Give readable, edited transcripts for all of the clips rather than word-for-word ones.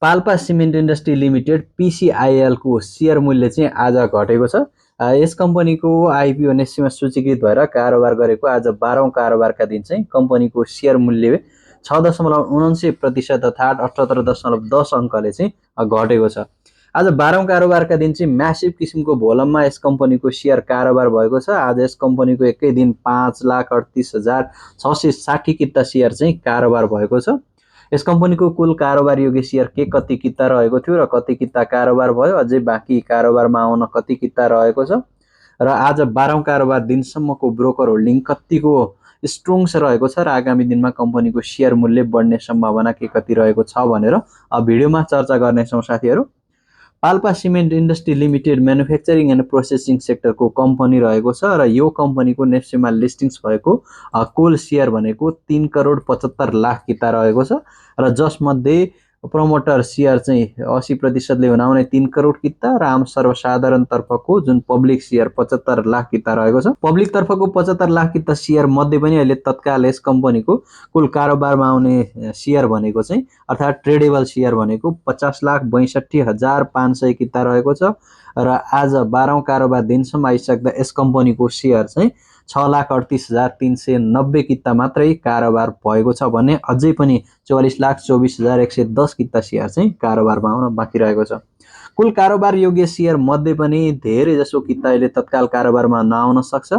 Palpa cement industry limited PCIL को share मूल्य चाहिँ आज घटेको छ। यस कम्पनीको आइपिओ नेस्सीमा सूचीकृत भएर कारोबार गरेको आज 12औं कारोबारका दिन चाहिँ कम्पनीको शेयर मूल्य 6.79% अर्थात् 78.10 अङ्कले चाहिँ घटेको छ। आज 12औं कारोबारका दिन चाहिँ म्यासिभ किसिमको भोलममा यस कम्पनीको शेयर कारोबार भएको छ। आज यस कम्पनीको एकै दिन 5,38,660 किता शेयर चाहिँ कारोबार भएको छ। यस कम्पनीको कुल कारोबार योग्य शेयर के कति किता रहेको थियो र कति किता कारोबार भयो, अझै बाँकी कारोबारमा आउन कति किता रहेको छ र आज 12औं कारोबार दिनसम्मको ब्रोकर होल्डिङ कतिको स्ट्रङ रहेको छ र आगामी दिनमा कम्पनीको शेयर मूल्य बढ्ने सम्भावना के कति रहेको छ भनेर भिडियोमा चर्चा गर्नेछौँ साथीहरू। Palpa cement industry limited manufacturing and processing सेक्टरको कम्पनी रहेको छ र यो कम्पनीको नेप्सीमा लिस्टिङ्स भएको कुल शेयर भनेको 3,75,00,000 किता रहेको छ र जसमध्ये प्रमोटर शेयर चाहिँ 80% हुनाउने 3 करोड किता र आम सर्वसाधारण तर्फको जुन पब्लिक शेयर 75 लाख किता रहेको छ। पब्लिक तर्फको 75 लाख किता शेयर मध्ये पनि अहिले तत्काल यस कम्पनीको कुल कारोबारमा आउने शेयर भनेको चाहिँ अर्थात् ट्रेडेबल शेयर भनेको 50,62,500 किता रहेको छ र आज 12औं कारोबार दिनसम्म आइसक्दा यस कम्पनीको शेयर चाहिँ 6,38,390 किता मात्रै कारोबार भएको छ भने अझै पनि 44,24,110 किता शेयर चाहिँ कारोबारमा आउन बाँकी रहेको छ। कुल कारोबार योग्य शेयर मध्ये पनि धेरै जसो किता अहिले तत्काल कारोबारमा नआउन सक्छ।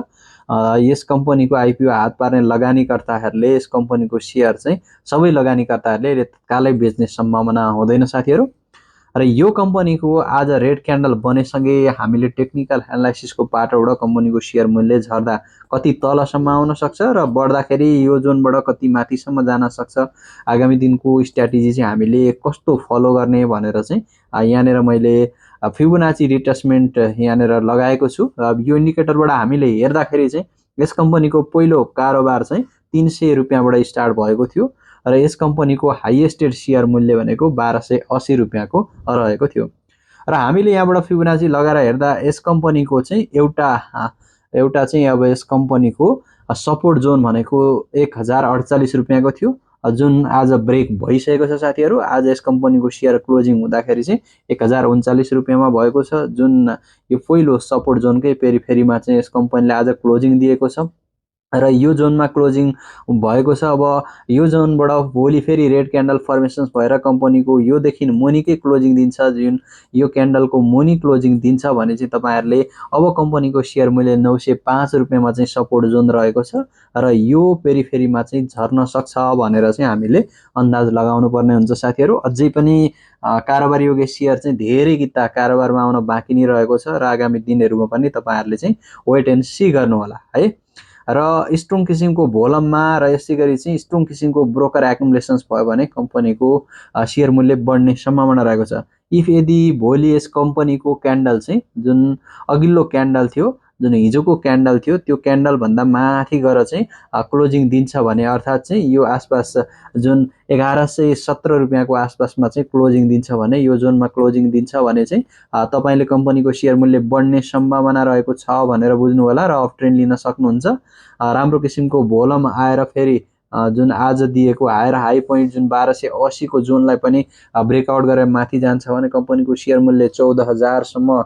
यस कम्पनीको आइपिओ हात पार्ने लगानीकर्ताहरूले यस कम्पनीको शेयर चाहिँ सबै लगानीकर्ताहरूले तत्कालै बेच्ने सम्भावना हुँदैन साथीहरू। र यो कम्पनीको आज रेड क्यान्डल बनेसँगै हामीले टेक्निकल एनालाइसिसको पाटोबाट कम्पनीको शेयर मूल्य झर्दा कति तलसम्म आउन सक्छ र बढ्दाखेरि यो जोनबाट कति माथिसम्म जान सक्छ, आगामी दिनको स्ट्र्याटेजी चाहिँ हामीले कस्तो फलो गर्ने भनेर चाहिँ यहाँनिर मैले फिबोनाची रिट्रेसमेन्ट यहाँनिर लगाएको छु। यो इन्डिकेटरबाट हामीले हेर्दाखेरि चाहिँ यस कम्पनीको पहिलो कारोबार चाहिँ 300 रुपियाँबाट स्टार्ट भएको थियो र यस कम्पनीको हाइएस्टेड शेयर मूल्य भनेको 1280 रुपियाँको रहेको थियो र हामीले यहाँबाट फिबोनाची लगाएर हेर्दा यस कम्पनीको चाहिँ एउटा चाहिँ अब यस कम्पनीको सपोर्ट जोन भनेको 1048 रुपियाँको थियो जुन आज ब्रेक भइसकेको छ साथीहरू। आज यस कम्पनीको शेयर क्लोजिङ हुँदाखेरि चाहिँ 1039 रुपियाँमा भएको छ जुन यो पहिलो सपोर्ट जोनकै पेरिफेरीमा चाहिँ यस कम्पनीले आज क्लोजिङ दिएको छ र यो जोनमा क्लोजिङ भएको छ। अब यो जोनबाट भोलि फेरि रेड क्यान्डल फर्मेसन्स भएर कम्पनीको योदेखि मुनिकै क्लोजिङ दिन्छ, जुन यो क्यान्डलको मुनि क्लोजिङ दिन्छ भने चाहिँ तपाईहरुले अब कम्पनीको शेयर मूल्य 905 रुपियाँमा चाहिँ सपोर्ट जोन रहेको छ र यो पेरिफेरीमा चाहिँ झर्न सक्छ भनेर चाहिँ हामीले अन्दाज लगाउनु पर्ने हुन्छ साथीहरु। अझै पनि कारोबार योग्य शेयर चाहिँ धेरै किता कारोबारमा आउन बाँकी नै रहेको छ र आगामी दिनहरुमा पनि तपाईहरुले चाहिँ वेट एन्ड सी गर्नु होला है। र स्ट्रङ किसिमको भोलममा र यसै गरी चाहिँ स्ट्रङ किसिमको ब्रोकर एकुमुलेसन्स भयो भने कम्पनीको शेयर मूल्य बढ्ने सम्भावना रहेको छ। इफ यदि भोलि यस कम्पनीको क्यान्डल चाहिँ जुन अघिल्लो क्यान्डल थियो, जुन हिजोको क्यान्डल थियो, त्यो क्यान्डल भन्दा माथि गएर चाहिँ क्लोजिङ दिन्छ भने अर्थात चाहिँ यो आसपास जुन 1117 रुपियाँको आसपासमा चाहिँ क्लोजिङ दिन्छ भने यो जोनमा क्लोजिङ दिन्छ भने चाहिँ तपाईले कम्पनीको शेयर मूल्य बढ्ने सम्भावना रहेको छ भनेर बुझ्नु होला र अप ट्रेन्ड लिन सक्नुहुन्छ। राम्रो किसिमको भोलम आएर फेरि जुन आज दिएको हायर हाई पोइन्ट जुन 1280 को जोनलाई पनि ब्रेकआउट गरेर माथि जान्छ भने कम्पनीको शेयर मूल्य 14,000 सम्म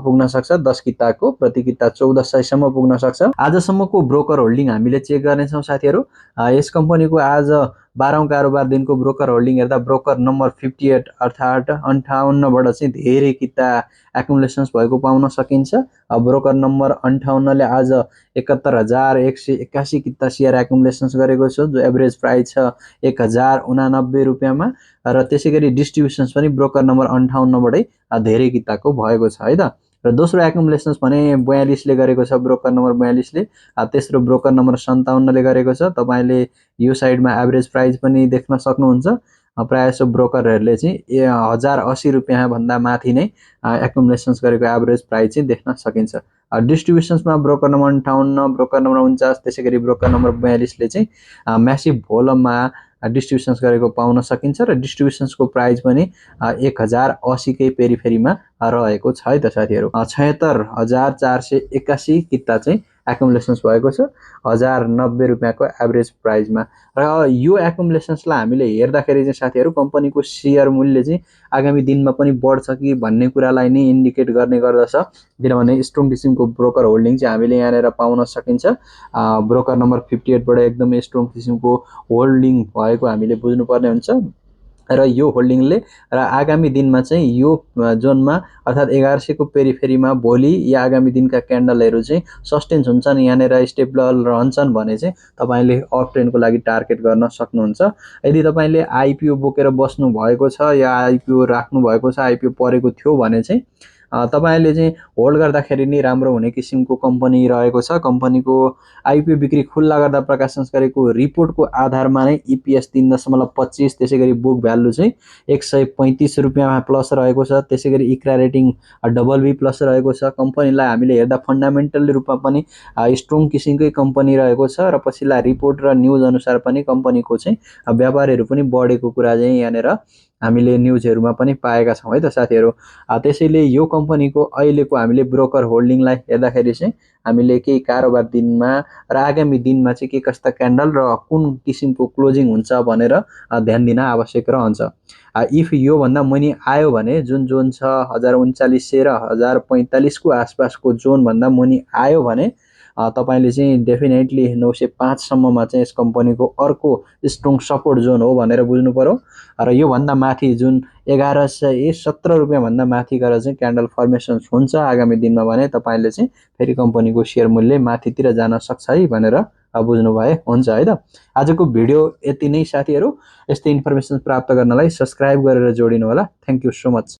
पुग्न सक्छ। 10 किताको प्रति किता 1400 सम्म पुग्न सक्छ। आजसम्मको ब्रोकर होल्डिङ हामीले चेक गर्नेछौं साथीहरु। यस कम्पनीको आज 12औं कारोबार दिनको ब्रोकर होल्डिङ हेर्दा ब्रोकर नम्बर 58 अर्थात 58 बाट चाहिँ धेरै किता एकुमुलेसन्स भएको पाउन सकिन्छ। ब्रोकर नम्बर 58 ले आज 71,181 किता शेयर एकुमुलेसन्स गरेको छ जो एभरेज प्राइस छ 1089 रुपियाँमा र त्यसैगरी डिस्ट्रिब्युसन्स पनि ब्रोकर नम्बर 58 बाटै धेरै किताको भएको छ है त। र दोस्रो एकुमुलेसन्स भने 42 ले गरेको छ ब्रोकर नम्बर 42 ले, तेस्रो ब्रोकर नम्बर 57 ले गरेको छ। तपाईले यो साइडमा एभरेज प्राइस पनि देख्न सक्नुहुन्छ। प्रायसो ब्रोकरहरुले चाहिँ 1080 रुपियाँ भन्दा माथि नै एकुमुलेसन्स गरेको एभरेज प्राइस चाहिँ देख्न सकिन्छ। डिस्ट्रिब्युसन्समा ब्रोकर नम्बर 58, ब्रोकर नम्बर 49 त्यसैगरी ब्रोकर नम्बर 42 ले चाहिँ म्यासिभ भोलममा डिस्ट्रिब्युसन्स गरेको पाउन सकिन्छ र डिस्ट्रिब्युसन्सको प्राइस पनि 1080 कै पेरिफेरीमा रहेको छ है त साथीहरु। 76,481 किता चाहिँ एकुमुलेसन्स भएको छ 1090 रुपैयाँको एभरेज प्राइसमा। र यो एकुमुलेसन्सलाई हामीले हेर्दाखेरि चाहिँ साथीहरू कम्पनीको सेयर मूल्य चाहिँ आगामी दिनमा पनि बढ्छ कि भन्ने कुरालाई नै इन्डिकेट गर्ने गर्दछ, किनभने स्ट्रङ किसिमको ब्रोकर होल्डिङ चाहिँ हामीले यहाँनिर पाउन सकिन्छ। ब्रोकर नम्बर 58 बाट एकदमै स्ट्रङ किसिमको होल्डिङ भएको हामीले बुझ्नुपर्ने हुन्छ। र यो होल्डिङले र आगामी दिनमा चाहिँ यो जोनमा अर्थात् 1100 को पेरिफेरीमा भोलि या आगामी दिनका क्यान्डलहरू चाहिँ सस्टेन्स हुन्छन्, यहाँनिर स्टेबल रहन्छन् भने चाहिँ तपाईले अप ट्रेन्डको लागि टार्गेट गर्न सक्नुहुन्छ। यदि तपाईले आइपिओ बोकेर बस्नु भएको छ या आइपिओ राख्नु भएको छ, आइपिओ परेको थियो भने चाहिँ तपाईले चाहिँ होल्ड गर्दाखेरि नै राम्रो हुने किसिमको कम्पनी रहेको छ। कम्पनीको आइपिओ बिक्री खुल्ला गर्दा प्रकाशन गरेको रिपोर्टको आधारमा नै इपिएस 3.25, त्यसैगरी बुक भ्यालु चाहिँ 135 रुपैयाँमा प्लस रहेको छ। त्यसैगरी इक्रा रेटिङ BB प्लस रहेको छ। कम्पनीलाई हामीले हेर्दा फन्डामेन्टल रूपमा पनि स्ट्रङ किसिमकै कम्पनी रहेको छ र पछिल्ला रिपोर्ट र न्युज अनुसार पनि कम्पनीको चाहिँ व्यापारहरू पनि बढेको कुरा चाहिँ यहाँनिर हामीले न्युजहरुमा पनि पाएका छौं है त साथीहरु। त्यसैले यो कम्पनीको अहिलेको हामीले ब्रोकर होल्डिङलाई हेर्दाखेरि चाहिँ हामीले केही कारोबार दिनमा र आगामी दिनमा चाहिँ के कस्ता क्यान्डल र कुन किसिमको क्लोजिङ हुन्छ भनेर ध्यान दिन आवश्यक रहन्छ। इफ यो भन्दा मुनि आयो भने जुन जोन छ 1939 र 1045 को आसपासको जोन भन्दा मुनि आयो भने तपाईले चाहिँ डेफिनेटली 905 सम्ममा चाहिँ यस कम्पनीको अर्को स्ट्रङ सपोर्ट जोन हो भनेर बुझ्नु पर्यो। र यो भन्दा माथि जुन 1117 रुपैयाँ भन्दा माथि गएर चाहिँ क्यान्डल फर्मेसन हुन्छ आगामी दिनमा भने तपाईले चाहिँ फेरि कम्पनीको शेयर मूल्य माथितिर जान सक्छ है भनेर बुझ्नु भए हुन्छ है त। आजको भिडियो यति नै साथीहरु। यस्तै इन्फर्मेसन प्राप्त गर्नलाई सब्स्क्राइब गरेर जोडिनु होला। Thank you so much.